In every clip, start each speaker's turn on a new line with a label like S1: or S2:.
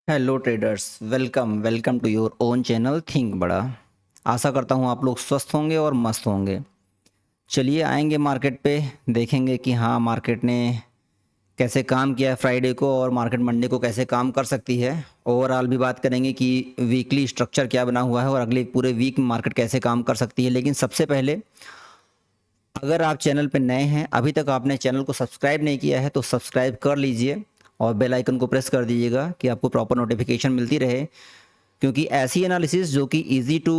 S1: Hello traders, welcome welcome to your own channel think बड़ा। आशा करता हूँ आप लोग स्वस्थ होंगे और मस्त होंगे। चलिए आएंगे मार्केट पे, देखेंगे कि हाँ मार्केट ने कैसे काम किया है फ्राइडे को और मार्केट मंडे को कैसे काम कर सकती है। ओवरऑल भी बात करेंगे कि वीकली स्ट्रक्चर क्या बना हुआ है और अगले पूरे वीक में मार्केट कैसे काम कर सकती है। लेकिन सबसे पहले, अगर आप चैनल पे नए हैं, अभी तक आपने चैनल को सब्सक्राइब नहीं किया है तो सब्सक्राइब कर लीजिए और बेल आइकन को प्रेस कर दीजिएगा कि आपको प्रॉपर नोटिफिकेशन मिलती रहे। क्योंकि ऐसी एनालिसिस जो कि इजी टू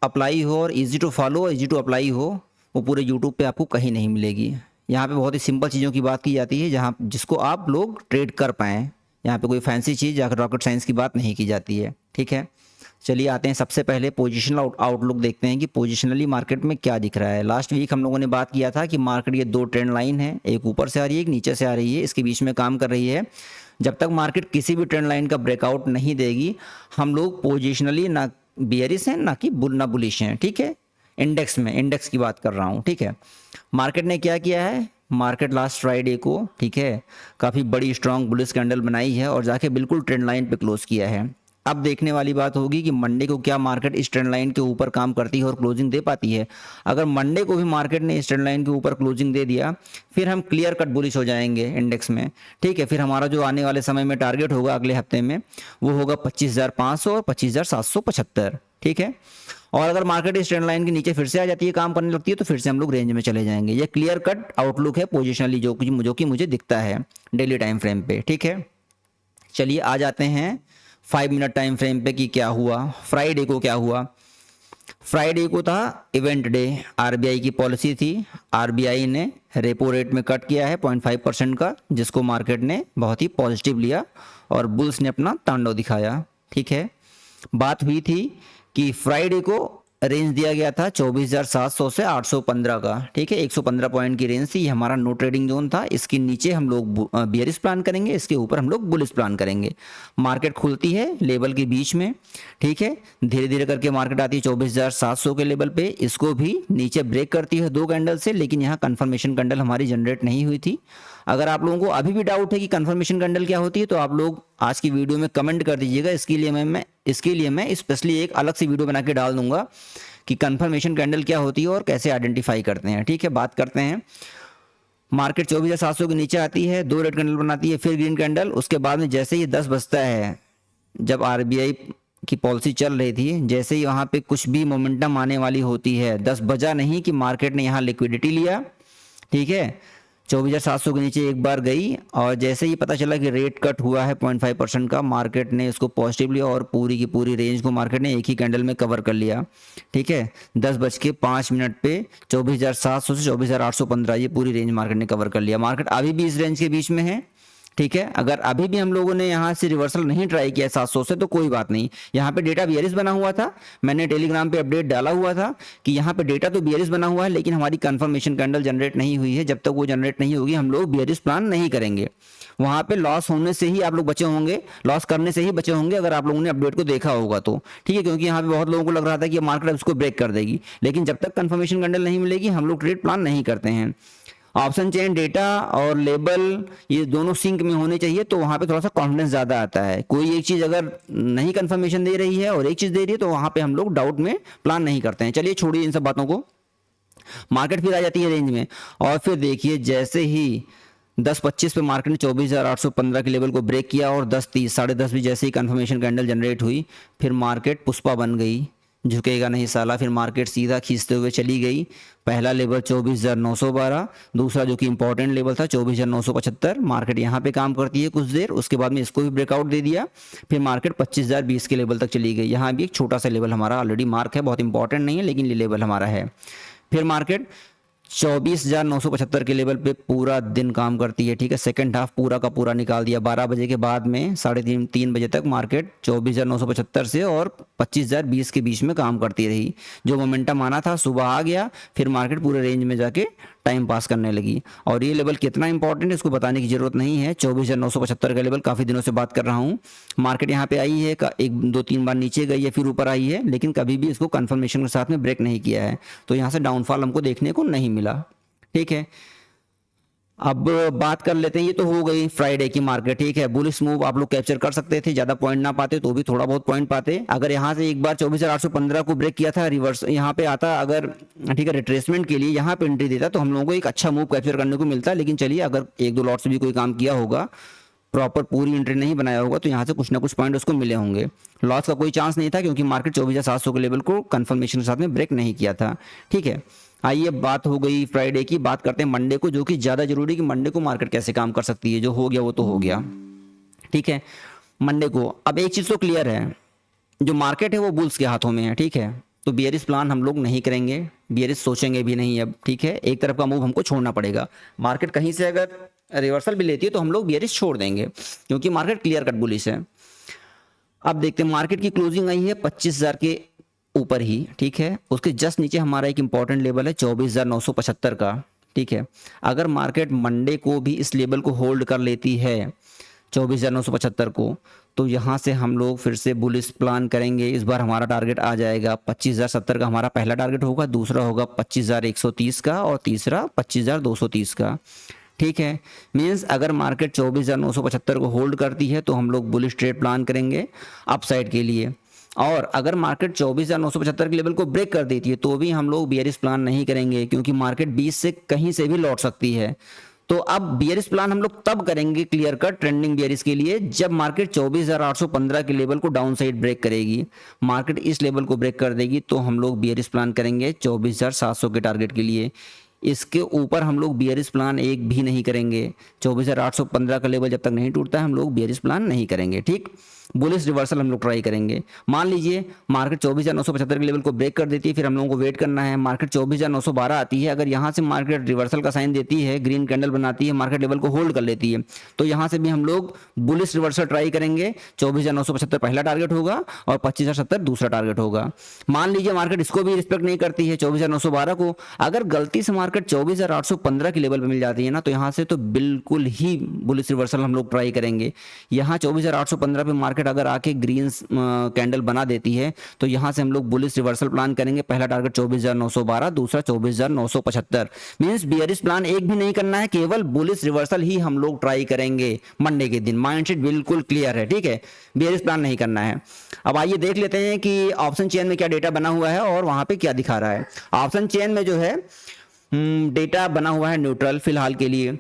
S1: अप्लाई हो और इजी टू फॉलो और इजी टू अप्लाई हो, वो पूरे यूट्यूब पे आपको कहीं नहीं मिलेगी। यहाँ पे बहुत ही सिंपल चीज़ों की बात की जाती है जहाँ जिसको आप लोग ट्रेड कर पाएँ। यहाँ पे कोई फैंसी चीज़ या रॉकेट साइंस की बात नहीं की जाती है। ठीक है, चलिए आते हैं सबसे पहले पोजिशनल आउटलुक देखते हैं कि पोजिशनली मार्केट में क्या दिख रहा है। लास्ट वीक हम लोगों ने बात किया था कि मार्केट ये दो ट्रेंड लाइन है, एक ऊपर से आ रही है, एक नीचे से आ रही है, इसके बीच में काम कर रही है। जब तक मार्केट किसी भी ट्रेंड लाइन का ब्रेकआउट नहीं देगी, हम लोग पोजिशनली ना बियरिश हैं ना कि ना बुलिश हैं। ठीक है, इंडेक्स की बात कर रहा हूँ। ठीक है, मार्केट ने क्या किया है, मार्केट लास्ट फ्राइडे को, ठीक है, काफ़ी बड़ी स्ट्रांग बुलिश कैंडल बनाई है और जाके बिल्कुल ट्रेंड लाइन पे क्लोज किया है। अब देखने वाली बात होगी कि मंडे को क्या मार्केट इस ट्रेंड लाइन के ऊपर काम करती है और क्लोजिंग दे पाती है। अगर मंडे को भी मार्केट ने इस ट्रेंड लाइन के ऊपर क्लोजिंग दे दिया, फिर हम क्लियर कट बुलिश हो जाएंगे इंडेक्स में। ठीक है, फिर हमारा जो आने वाले समय में टारगेट होगा अगले हफ्ते में, वो होगा 25,500 और 25,775। ठीक है, और अगर मार्केट इस ट्रेंड लाइन के नीचे फिर से आ जाती है, काम करने लगती है, तो फिर से हम लोग रेंज में चले जाएंगे। ये क्लियर कट आउटलुक है पोजिशनली जो कि मुझे दिखता है डेली टाइम फ्रेम पे। ठीक है, चलिए आ जाते हैं 5 मिनट टाइम फ्रेम पे कि क्या हुआ फ्राइडे को। क्या हुआ फ्राइडे को था इवेंट डे, आरबीआई की पॉलिसी थी। आरबीआई ने रेपो रेट में कट किया है 0.5% का, जिसको मार्केट ने बहुत ही पॉजिटिव लिया और बुल्स ने अपना तांडव दिखाया। ठीक है, बात हुई थी कि फ्राइडे को रेंज दिया गया था 24,700 से 815 का। ठीक है, 115 पॉइंट की रेंज थी, ये हमारा नो ट्रेडिंग जोन था। इसके नीचे हम लोग बियरिश प्लान करेंगे, इसके ऊपर हम लोग बुलिश प्लान करेंगे। मार्केट खुलती है लेवल के बीच में। ठीक है, धीरे धीरे करके मार्केट आती है 24,700 के लेवल पे, इसको भी नीचे ब्रेक करती है दो कैंडल से, लेकिन यहाँ कंफर्मेशन कैंडल हमारी जनरेट नहीं हुई थी। अगर आप लोगों को अभी भी डाउट है कि कंफर्मेशन कैंडल क्या होती है, तो आप लोग आज की वीडियो में कमेंट कर दीजिएगा। इसके लिए मैं स्पेशली एक अलग सी वीडियो बना के डाल दूंगा कि कंफर्मेशन कैंडल क्या होती है और कैसे आइडेंटिफाई करते हैं। ठीक है, बात करते हैं। मार्केट 24,700 के नीचे आती है, दो रेड कैंडल बनाती है, फिर ग्रीन कैंडल। उसके बाद में जैसे ही 10 बजता है, जब आरबीआई की पॉलिसी चल रही थी, जैसे ही वहाँ पे कुछ भी मोमेंटम आने वाली होती है, 10 बजा नहीं कि मार्केट ने यहाँ लिक्विडिटी लिया। ठीक है, 24,700 के नीचे एक बार गई और जैसे ही पता चला कि रेट कट हुआ है 0.5% का, मार्केट ने इसको पॉजिटिव लिया और पूरी की पूरी रेंज को मार्केट ने एक ही कैंडल में कवर कर लिया। ठीक है, 10:05 पे 24,700 से 24,815 ये पूरी रेंज मार्केट ने कवर कर लिया। मार्केट अभी भी इस रेंज के बीच में है। ठीक है, अगर अभी भी हम लोगों ने यहाँ से रिवर्सल नहीं ट्राई किया 700 से, तो कोई बात नहीं। यहाँ पे डेटा बियरिश बना हुआ था, मैंने टेलीग्राम पे अपडेट डाला हुआ था कि यहाँ पे डेटा तो बियरिश बना हुआ है, लेकिन हमारी कंफर्मेशन कैंडल जनरेट नहीं हुई है। जब तक वो जनरेट नहीं होगी, हम लोग बियरिश प्लान नहीं करेंगे। वहाँ पे लॉस होने से ही आप लोग बचे होंगे, लॉस करने से ही बचे होंगे, अगर आप लोगों ने अपडेट को देखा होगा तो। ठीक है, क्योंकि यहाँ पे बहुत लोगों को लग रहा था कि मार्केट अब इसको ब्रेक कर देगी, लेकिन जब तक कंफर्मेशन कैंडल नहीं मिलेगी, हम लोग ट्रेड प्लान नहीं करते हैं। ऑप्शन चेन डेटा और लेबल ये दोनों सिंक में होने चाहिए, तो वहाँ पे थोड़ा सा कॉन्फिडेंस ज़्यादा आता है। कोई एक चीज़ अगर नहीं कंफर्मेशन दे रही है और एक चीज़ दे रही है, तो वहाँ पे हम लोग डाउट में प्लान नहीं करते हैं। चलिए छोड़िए इन सब बातों को, मार्केट फिर आ जाती है रेंज में। और फिर देखिए जैसे ही 10:25 पे मार्केट ने 24,815 के लेवल को ब्रेक किया और 10:30 10:30 भी जैसे ही कंफर्मेशन कैंडल जनरेट हुई, फिर मार्केट पुष्पा बन गई, झुकेगा नहीं साला। फिर मार्केट सीधा खींचते हुए चली गई। पहला लेवल 24,912, दूसरा जो कि इंपॉर्टेंट लेवल था 24,975। मार्केट यहाँ पे काम करती है कुछ देर, उसके बाद में इसको भी ब्रेकआउट दे दिया। फिर मार्केट 25,020 के लेवल तक चली गई। यहाँ भी एक छोटा सा लेवल हमारा ऑलरेडी मार्क है, बहुत इंपॉर्टेंट नहीं है, लेकिन ये लेवल हमारा है। फिर मार्केट 24,975 के लेवल पे पूरा दिन काम करती है। ठीक है, सेकंड हाफ पूरा का पूरा निकाल दिया। 12 बजे के बाद में 3:30 बजे तक मार्केट 24,975 से और 25,020 के बीच में काम करती रही। जो मोमेंटम आना था सुबह आ गया, फिर मार्केट पूरे रेंज में जाके टाइम पास करने लगी। और ये लेवल कितना इंपॉर्टेंट है इसको बताने की जरूरत नहीं है। 24,975 का लेवल काफ़ी दिनों से बात कर रहा हूँ। मार्केट यहाँ पे आई है, एक दो तीन बार नीचे गई है, फिर ऊपर आई है, लेकिन कभी भी इसको कंफर्मेशन के साथ में ब्रेक नहीं किया है, तो यहाँ से डाउनफॉल हमको देखने को नहीं मिला। ठीक है, अब बात कर लेते हैं, ये तो हो गई फ्राइडे की मार्केट, ठीक है। बुलिश मूव आप लोग कैप्चर कर सकते थे, ज्यादा पॉइंट ना पाते तो भी थोड़ा बहुत पॉइंट पाते। अगर यहाँ से एक बार 24,815 को ब्रेक किया था, रिवर्स यहाँ पे आता अगर, ठीक है, रिट्रेसमेंट के लिए यहाँ पे एंट्री देता तो हम लोगों को एक अच्छा मूव कैप्चर करने को मिलता। लेकिन चलिए, अगर एक दो लॉट से भी कोई काम किया होगा, प्रॉपर पूरी एंट्री नहीं बनाया होगा, तो यहाँ से कुछ ना कुछ पॉइंट उसको मिले होंगे। लॉस का कोई चांस नहीं था क्योंकि मार्केट 24,700 के लेवल को कंफर्मेशन के साथ में ब्रेक नहीं किया था, ठीक है। आइए, बात हो गई फ्राइडे की, बात करते हैं मंडे को, जो कि ज़्यादा जरूरी कि मंडे को मार्केट कैसे काम कर सकती है। जो हो गया वो तो हो गया, ठीक है। मंडे को अब एक चीज़ तो क्लियर है, जो मार्केट है वो बुल्स के हाथों में है, ठीक है। तो बियरिश प्लान हम लोग नहीं करेंगे, बियरिश सोचेंगे भी नहीं अब, ठीक है। एक तरफ का मूव हमको छोड़ना पड़ेगा। मार्केट कहीं से अगर रिवर्सल भी लेती है तो हम लोग बियरिश छोड़ देंगे क्योंकि मार्केट क्लियर कट बुलिश है। अब देखते हैं, मार्केट की क्लोजिंग आई है 25,000 के ऊपर ही, ठीक है। उसके जस्ट नीचे हमारा एक इंपॉर्टेंट लेवल है 24,975 का, ठीक है। अगर मार्केट मंडे को भी इस लेवल को होल्ड कर लेती है 24,975 को, तो यहाँ से हम लोग फिर से बुलिश प्लान करेंगे। इस बार हमारा टारगेट आ जाएगा 25,070 का, हमारा पहला टारगेट होगा, दूसरा होगा 25,130 का और तीसरा 25,230 का, ठीक है। मींस अगर मार्केट 24,975 को होल्ड करती है तो हम लोग बुलिश ट्रेड प्लान करेंगे अपसाइड के लिए। और अगर मार्केट 24,975 के लेवल को ब्रेक कर देती है तो भी हम लोग बियरिश प्लान नहीं करेंगे क्योंकि मार्केट 20 से कहीं से भी लौट सकती है। तो अब बियरिश प्लान हम लोग तब करेंगे क्लियर कट ट्रेंडिंग बियरिश के लिए जब मार्केट 24,815 के लेवल को डाउन साइड ब्रेक करेगी। मार्केट इस लेवल को ब्रेक कर देगी तो हम लोग बियरिश प्लान करेंगे 24,700 के टारगेट के लिए। इसके ऊपर हम लोग बियरिश प्लान एक भी नहीं करेंगे। 24,815 का लेवल जब तक नहीं टूटता है हम लोग बियरिश प्लान नहीं करेंगे, ठीक। बुलिश रिवर्सल हम लोग ट्राई करेंगे। मान लीजिए मार्केट 24,975 के लेवल को ब्रेक कर देती है, फिर हम लोगों को वेट करना है। मार्केट 24,912 आती है, अगर यहाँ से मार्केट रिवर्सल का साइन देती है, ग्रीन कैंडल बनाती है, मार्केट लेवल को होल्ड कर लेती है, तो यहाँ से भी हम लोग बुलिश रिवर्सल ट्राई करेंगे। 24,975 पहला टारगेट होगा और 25,070 दूसरा टारगेट होगा। मान लीजिए मार्केट इसको भी रिस्पेक्ट नहीं करती है 24,912 को, अगर गलती से मार्केट 24,815 के लेवल पर मिल जाती है ना, तो यहाँ से तो बिल्कुल ही बुलिश रिवर्सल हम लोग ट्राई करेंगे। यहाँ 24,815 पे मार्केट अगर आके ग्रीन कैंडल बना देती है तो यहाँ से हम लोग बुलिश रिवर्सल प्लान करेंगे। पहला टारगेट 24,912, दूसरा 24,975। मींस बियरिश प्लान एक भी नहीं करना है, केवल बुलिश रिवर्सल ही हम लोग ट्राई करेंगे मंडे के दिन। माइंडसेट बिल्कुल क्लियर है, ठीक है, बियरिश प्लान नहीं करना है। अब आइए देख लेते हैं कि ऑप्शन चेन में क्या डेटा बना हुआ है और वहां पे क्या दिखा रहा है। ऑप्शन चेन में जो है डेटा बना हुआ है न्यूट्रल फिलहाल के लिए।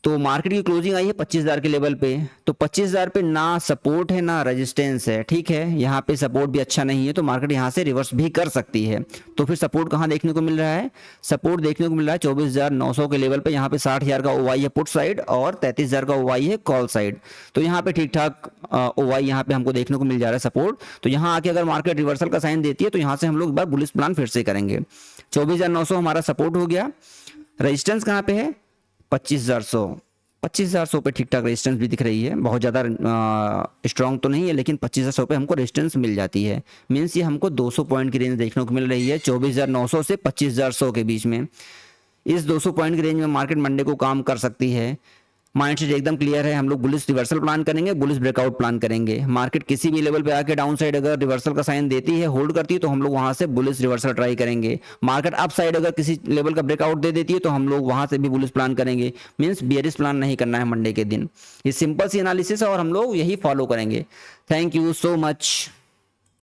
S1: तो मार्केट की क्लोजिंग आई है 25,000 के लेवल पे, तो 25,000 पे ना सपोर्ट है ना रेजिस्टेंस है, ठीक है। यहाँ पे सपोर्ट भी अच्छा नहीं है तो मार्केट यहाँ से रिवर्स भी कर सकती है। तो फिर सपोर्ट कहाँ देखने को मिल रहा है? सपोर्ट देखने को मिल रहा है 24,900 के लेवल पे। यहाँ पे 60,000 का ओवाई है पुट साइड और 33,000 का ओवाई है कॉल साइड। तो यहाँ पे ठीक ठाक ओवाई यहाँ पे हमको देखने को मिल जा रहा है सपोर्ट। तो यहाँ आके अगर मार्केट रिवर्सल का साइन देती है तो यहाँ से हम लोग एक बार बुलिश प्लान फिर से करेंगे। 24,900 हमारा सपोर्ट हो गया। रेजिस्टेंस कहाँ पे है? 25,400। 25,400 पे ठीक ठाक रेजिस्टेंस भी दिख रही है, बहुत ज़्यादा स्ट्रॉन्ग तो नहीं है लेकिन 25,400 पे हमको रेजिस्टेंस मिल जाती है। मीन्स ये हमको 200 पॉइंट की रेंज देखने को मिल रही है 24,900 से 25,400 के बीच में। इस 200 पॉइंट की रेंज में मार्केट मंडे को काम कर सकती है। माइंडसेट एकदम क्लियर है, हम लोग बुलिश रिवर्सल प्लान करेंगे, बुलिश ब्रेकआउट प्लान करेंगे। मार्केट किसी भी लेवल पे आके डाउन साइड अगर रिवर्सल का साइन देती है, होल्ड करती है, तो हम लोग वहां से बुलिश रिवर्सल ट्राई करेंगे। मार्केट अप साइड अगर किसी लेवल का ब्रेकआउट दे देती है तो हम लोग वहां से भी बुलिश प्लान करेंगे। मीन्स बियरिश प्लान नहीं करना है मंडे के दिन। ये सिंपल सी एनालिसिस है और हम लोग यही फॉलो करेंगे। Thank you so much.